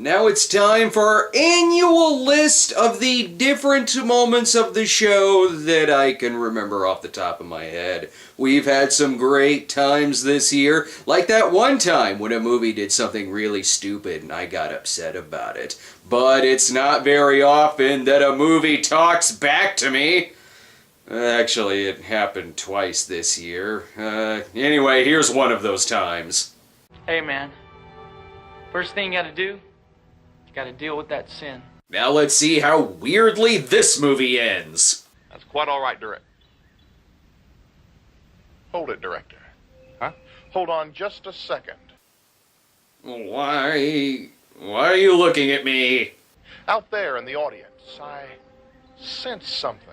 Now it's time for our annual list of the different moments of the show that I can remember off the top of my head. We've had some great times this year, like that one time when a movie did something really stupid and I got upset about it. But it's not very often that a movie talks back to me. Actually, it happened twice this year. Anyway, here's one of those times. Hey man, first thing you gotta do, you gotta deal with that sin. Now let's see how weirdly this movie ends. That's quite all right, Director. Hold it, Director. Huh? Hold on just a second. Why are you looking at me? Out there in the audience, I sense something.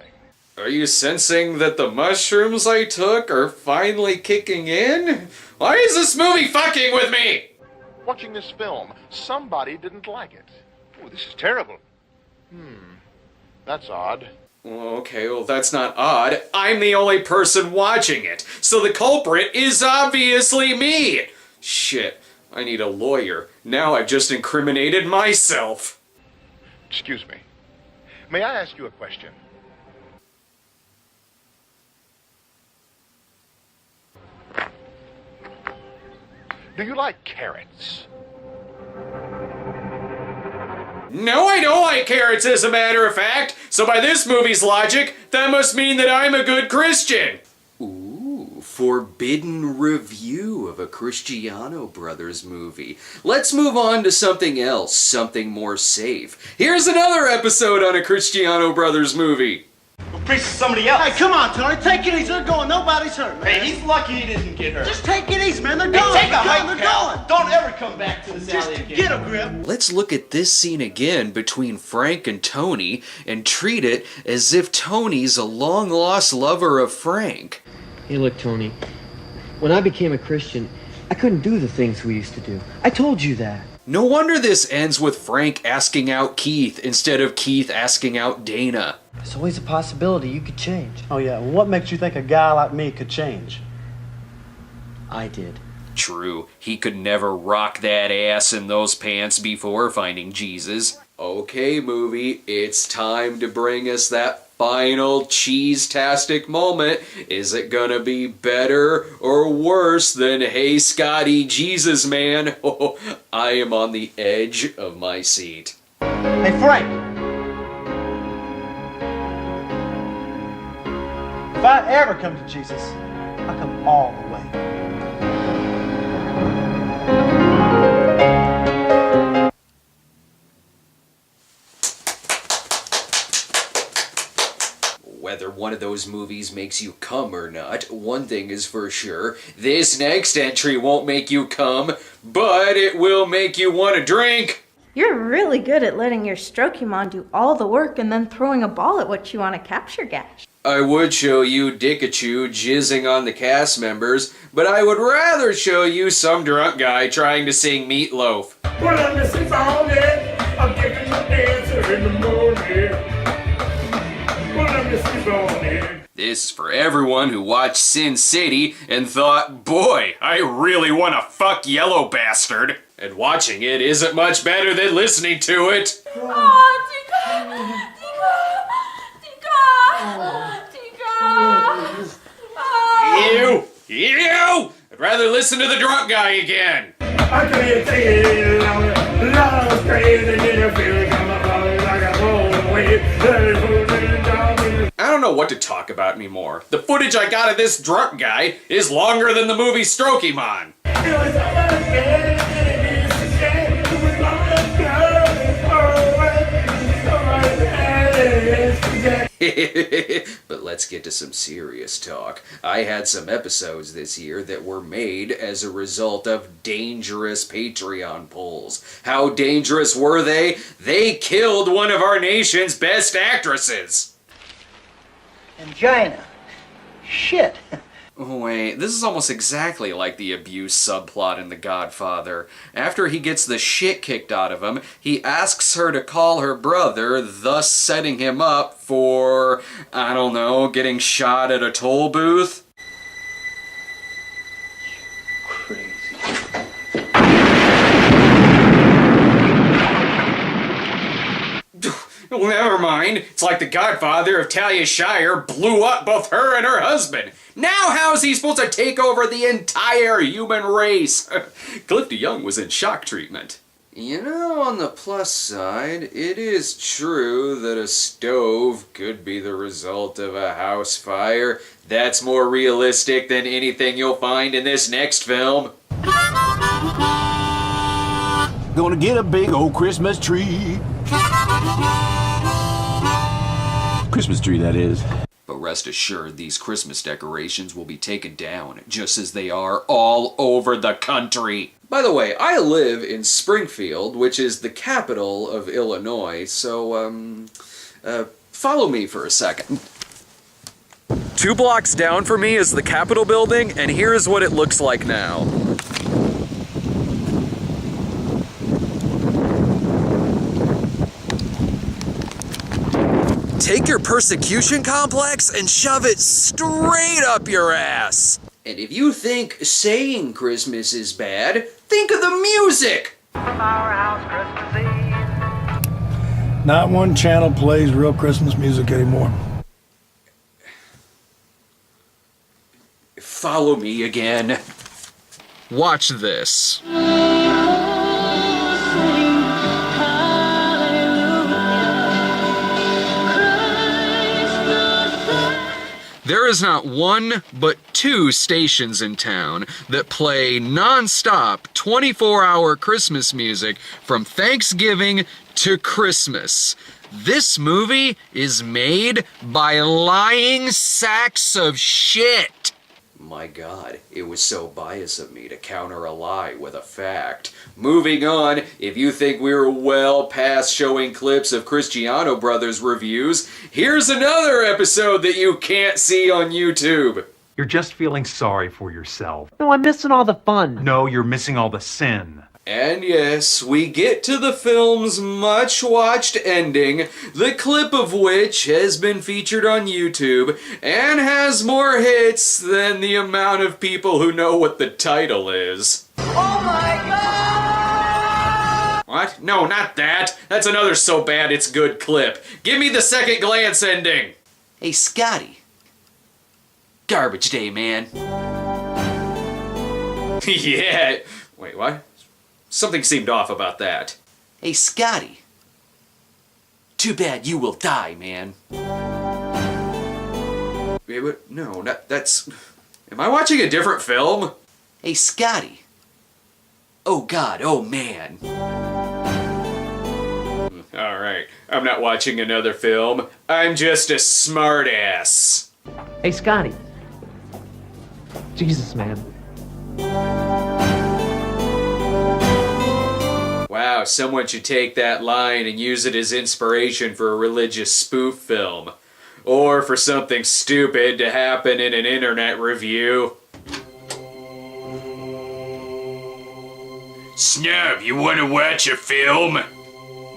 Are you sensing that the mushrooms I took are finally kicking in? Why is this movie fucking with me? Watching this film, somebody didn't like it. Oh, this is terrible. That's odd. Okay, well that's not odd. I'm the only person watching it, so the culprit is obviously me. Shit, I need a lawyer. Now I've just incriminated myself. Excuse me. May I ask you a question? Do you like carrots? No, I don't like carrots, as a matter of fact. So by this movie's logic, that must mean that I'm a good Christian. Ooh, forbidden review of a Cristiano Brothers movie. Let's move on to something else, something more safe. Here's another episode on a Cristiano Brothers movie. We'll preach to somebody else. Hey, come on, Tony. Take it easy. They're going. Nobody's hurt, man. Hey, he's lucky he didn't get hurt. Just take it easy, man. They're Hey, going. take a They're hike, going. pal. Don't ever come back to this Just alley again. get a grip. Let's look at this scene again between Frank and Tony and treat it as if Tony's a long-lost lover of Frank. Hey, look, Tony. When I became a Christian, I couldn't do the things we used to do. I told you that. No wonder this ends with Frank asking out Keith instead of Keith asking out Dana. There's always a possibility you could change. Oh, yeah. What makes you think a guy like me could change? I did. True, he could never rock that ass in those pants before finding Jesus. Okay, movie, it's time to bring us that final cheese-tastic moment. Is it gonna be better or worse than Hey Scotty, Jesus Man? Oh, I am on the edge of my seat. Hey, Frank. If I ever come to Jesus, I'll come all the way. Whether one of those movies makes you come or not, one thing is for sure. This next entry won't make you come, but it will make you want to drink. You're really good at letting your Strokemon do all the work and then throwing a ball at what you want to capture, Gash. I would show you Dikachu jizzing on the cast members, but I would rather show you some drunk guy trying to sing Meatloaf. Well, I'm missing on it. I'm taking my dancer in the morning. Well, I'm missing on it. This is for everyone who watched Sin City and thought, boy, I really want to fuck Yellow Bastard. And watching it isn't much better than listening to it. Oh, Tika! Ew! Ew! I'd rather listen to the drunk guy again. I can't take it longer. Love's crazy and you feel it coming like a roll away. I don't know what to talk about anymore. The footage I got of this drunk guy is longer than the movie Strokemon. But let's get to some serious talk. I had some episodes this year that were made as a result of dangerous Patreon polls. How dangerous were they? They killed one of our nation's best actresses. Angina. Shit. Oh, wait, this is almost exactly like the abuse subplot in The Godfather. After he gets the shit kicked out of him, he asks her to call her brother, thus setting him up for, I don't know, getting shot at a toll booth? Crazy. Well, never mind. It's like the godfather of Talia Shire blew up both her and her husband. Now how's he supposed to take over the entire human race? Cliff DeYoung was in shock treatment. You know, on the plus side, it is true that a stove could be the result of a house fire. That's more realistic than anything you'll find in this next film. Gonna get a big old Christmas tree. Christmas tree, that is. But rest assured, these Christmas decorations will be taken down, just as they are all over the country. By the way, I live in Springfield, which is the capital of Illinois, so, follow me for a second. 2 blocks down from me is the Capitol building, and here's what it looks like now. Take your persecution complex and shove it straight up your ass. And if you think saying Christmas is bad, think of the music. From our house Christmas Eve. Not one channel plays real Christmas music anymore. Follow me again. Watch this. There is not one, but 2 stations in town that play non-stop 24-hour Christmas music from Thanksgiving to Christmas. This movie is made by lying sacks of shit. My God, it was so biased of me to counter a lie with a fact. Moving on, if you think we're well past showing clips of Cristiano Brothers reviews, here's another episode that you can't see on YouTube. You're just feeling sorry for yourself. No, I'm missing all the fun. No, you're missing all the sin. And yes, we get to the film's much-watched ending, the clip of which has been featured on YouTube and has more hits than the amount of people who know what the title is. Oh my God! What? No, not that. That's another so bad it's good clip. Give me the second glance ending. Hey, Scotty. Garbage day, man. Yeah. Wait, what? Something seemed off about that. Hey, Scotty. Too bad you will die, man. Wait, what? No, that's... Am I watching a different film? Hey, Scotty. Oh, God, oh, man. Alright, I'm not watching another film. I'm just a smartass. Hey, Scotty. Jesus, man. Wow, someone should take that line and use it as inspiration for a religious spoof film. Or for something stupid to happen in an internet review. Snob, you want to watch a film?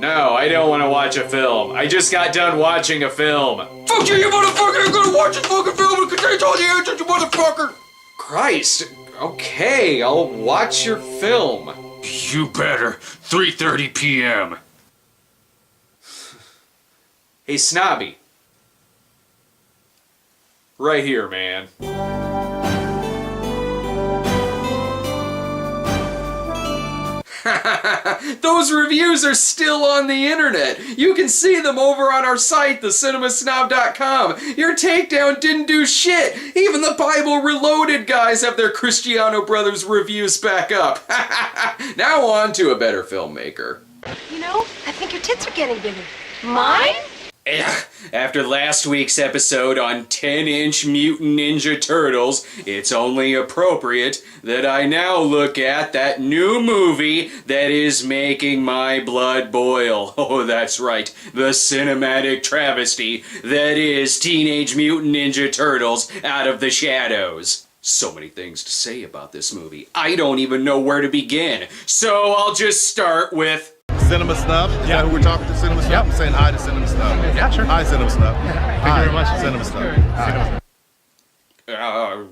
No, I don't want to watch a film. I just got done watching a film. Fuck you motherfucker! You're gonna watch this fucking film and contains all the answers, you motherfucker! Christ, okay, I'll watch your film. You better. 3:30 p.m. Hey, Snobby. Right here, man. Those reviews are still on the internet. You can see them over on our site, thecinemasnob.com. Your takedown didn't do shit. Even the Bible Reloaded guys have their Cristiano Brothers reviews back up. Now on to a better filmmaker. You know, I think your tits are getting bigger. Mine? After last week's episode on 10-inch Mutant Ninja Turtles, it's only appropriate that I now look at that new movie that is making my blood boil. Oh, that's right, the cinematic travesty that is Teenage Mutant Ninja Turtles Out of the Shadows. So many things to say about this movie. I don't even know where to begin. So I'll just start with... Cinema Snob? Is that who we're talking to? Cinema Snob? Yep. I'm saying hi to Cinema Snob. Yeah, sure. Hi, Cinema Snob. Thank you very much. Cinema Snob. That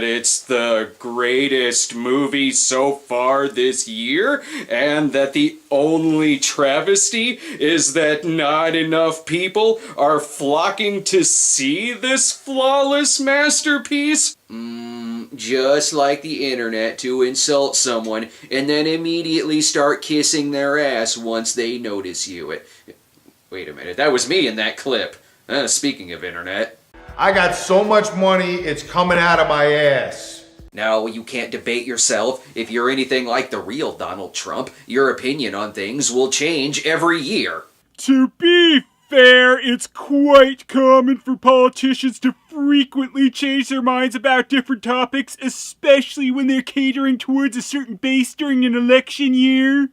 it's the greatest movie so far this year, and that the only travesty is that not enough people are flocking to see this flawless masterpiece? Just like the internet, to insult someone and then immediately start kissing their ass once they notice you. Wait a minute, that was me in that clip. Speaking of internet. I got so much money, it's coming out of my ass. No, you can't debate yourself. If you're anything like the real Donald Trump, your opinion on things will change every year. To be fair, it's quite common for politicians to frequently change their minds about different topics, especially when they're catering towards a certain base during an election year.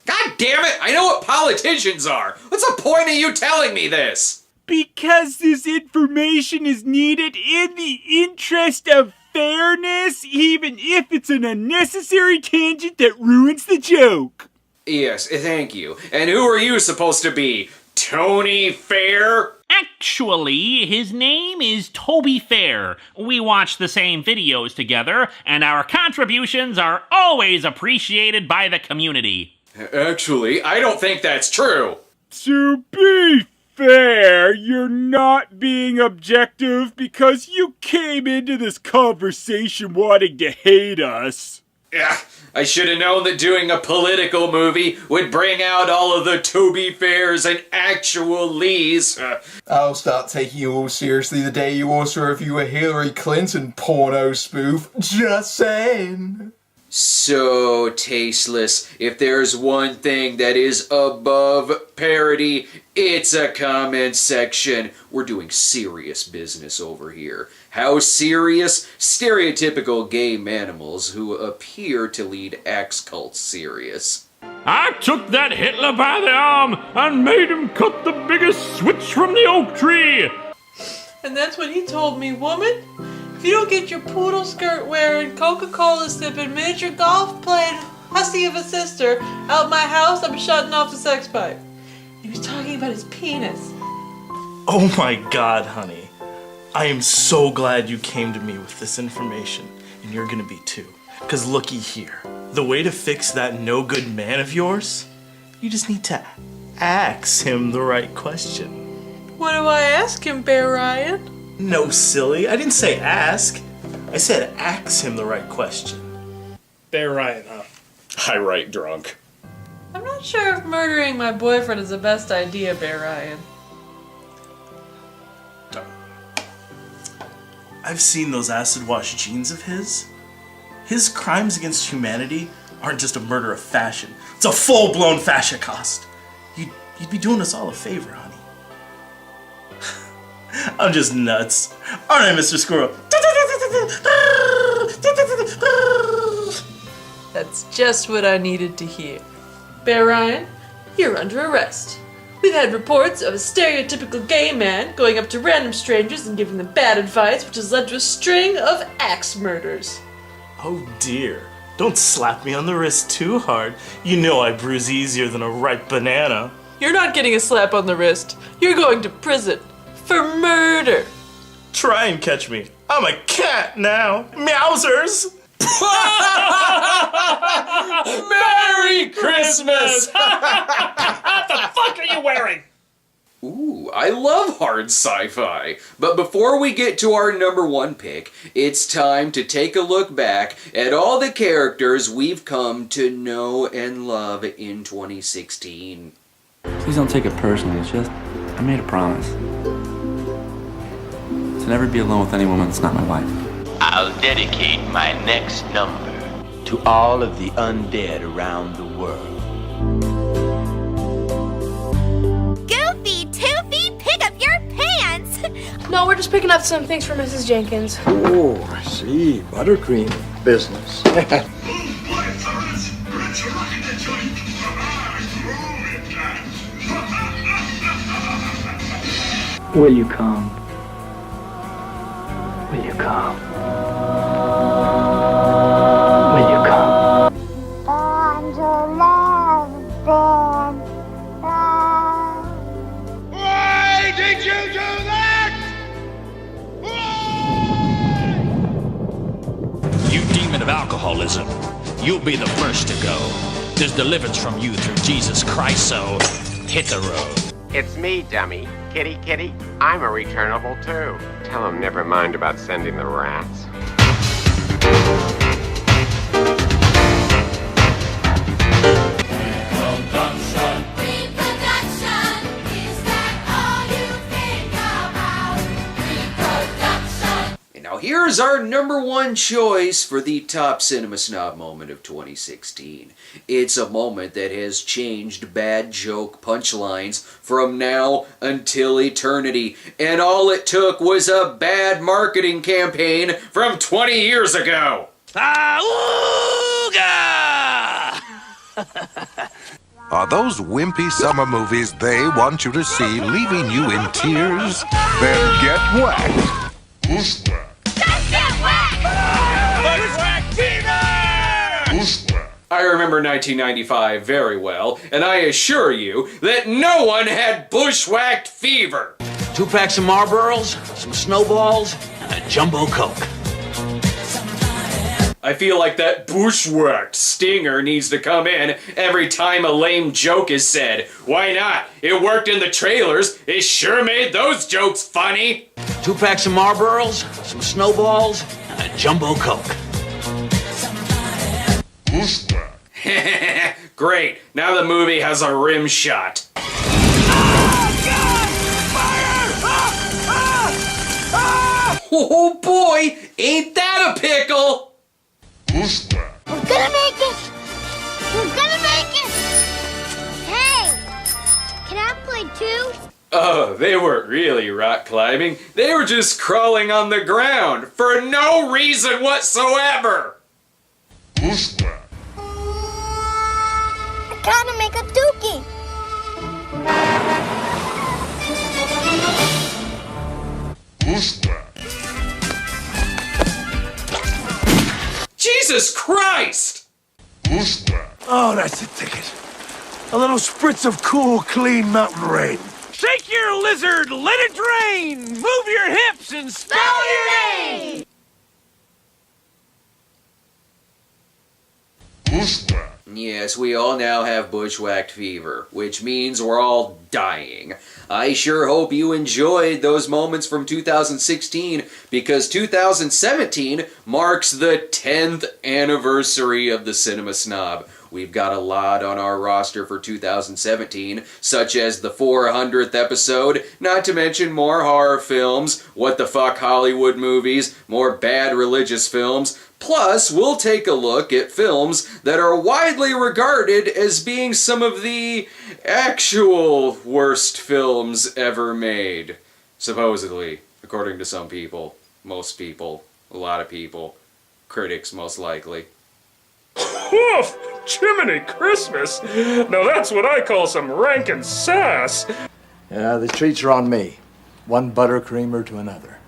God damn it! I know what politicians are! What's the point of you telling me this? Because this information is needed in the interest of fairness, even if it's an unnecessary tangent that ruins the joke. Yes, thank you. And who are you supposed to be? Tony Fair? Actually, his name is Toby Fair. We watch the same videos together, and our contributions are always appreciated by the community. Actually, I don't think that's true. To be fair, you're not being objective because you came into this conversation wanting to hate us. Yeah, I should have known that doing a political movie would bring out all of the Toby Fairs and actual Lees. I'll start taking you all seriously the day you also review a Hillary Clinton porno spoof. Just saying. So tasteless. If there's one thing that is above parody, it's a comment section. We're doing serious business over here. How serious? Stereotypical gay manimals who appear to lead axe cults serious. I took that Hitler by the arm and made him cut the biggest switch from the oak tree. And that's what he told me, woman. If you don't get your poodle skirt wearing, Coca-Cola sipping, miniature golf playing hussy of a sister out my house, I'm shutting off the sex pipe. He was talking about his penis. Oh my God, honey. I am so glad you came to me with this information, and you're gonna be too. Cause looky here, the way to fix that no good man of yours, you just need to ask him the right question. What do I ask him, Bear Ryan? No, silly. I didn't say ask. I said ask him the right question. Bear Ryan, huh? I write drunk. I'm not sure if murdering my boyfriend is the best idea, Bear Ryan. I've seen those acid wash jeans of his. His crimes against humanity aren't just a murder of fashion. It's a full-blown fascicost. You'd be doing us all a favor, honey. I'm just nuts. Aren't I, Mr. Squirrel? That's just what I needed to hear. Bear Ryan, you're under arrest. We've had reports of a stereotypical gay man going up to random strangers and giving them bad advice, which has led to a string of axe murders. Oh dear. Don't slap me on the wrist too hard. You know I bruise easier than a ripe banana. You're not getting a slap on the wrist. You're going to prison. For murder! Try and catch me. I'm a cat now. Meowsers! Merry Christmas! What the fuck are you wearing? Ooh, I love hard sci-fi. But before we get to our number one pick, it's time to take a look back at all the characters we've come to know and love in 2016. Please don't take it personally. It's just, I made a promise. To never be alone with any woman that's not my wife. I'll dedicate my next number to all of the undead around the world. Goofy, Toofy, pick up your pants! No, we're just picking up some things for Mrs. Jenkins. Oh, I see. Buttercream business. Will you come? Will you come? Will you come? Why did you do that? you'll be the first to go. There's deliverance from you through Jesus Christ, so hit the road. It's me, dummy. Kitty, kitty, I'm a returnable too. Tell him never mind about sending the rats. Now here's our number one choice for the top Cinema Snob moment of 2016. It's a moment that has changed bad joke punchlines from now until eternity. And all it took was a bad marketing campaign from 20 years ago. Are those wimpy summer movies they want you to see leaving you in tears? Then get whacked. Bushwhack. I remember 1995 very well, and I assure you that no one had bushwhacked fever. 2 packs of Marlboros, some snowballs, and a jumbo Coke. I feel like that bushwhacked stinger needs to come in every time a lame joke is said. Why not? It worked in the trailers. It sure made those jokes funny. 2 packs of Marlboros, some snowballs, and a jumbo Coke. Great. Now the movie has a rim shot. Oh boy, ain't that a pickle? We're gonna make it! We're gonna make it! Hey! Can I play too? Oh, they weren't really rock climbing. They were just crawling on the ground for no reason whatsoever. I gotta make a dookie! Jesus Christ! Oh, that's the ticket. A little spritz of cool, clean mountain rain. Shake your lizard, let it drain! Move your hips and spell your name! Yes, we all now have bushwhacked fever, which means we're all dying. I sure hope you enjoyed those moments from 2016, because 2017 marks the 10th anniversary of the Cinema Snob. We've got a lot on our roster for 2017, such as the 400th episode, not to mention more horror films, what the fuck Hollywood movies, more bad religious films. Plus, we'll take a look at films that are widely regarded as being some of the actual worst films ever made. Supposedly, according to some people, most people, a lot of people, critics most likely. Woof! Jiminy Christmas! Now that's what I call some rankin' sass! Yeah, the treats are on me. One buttercreamer to another.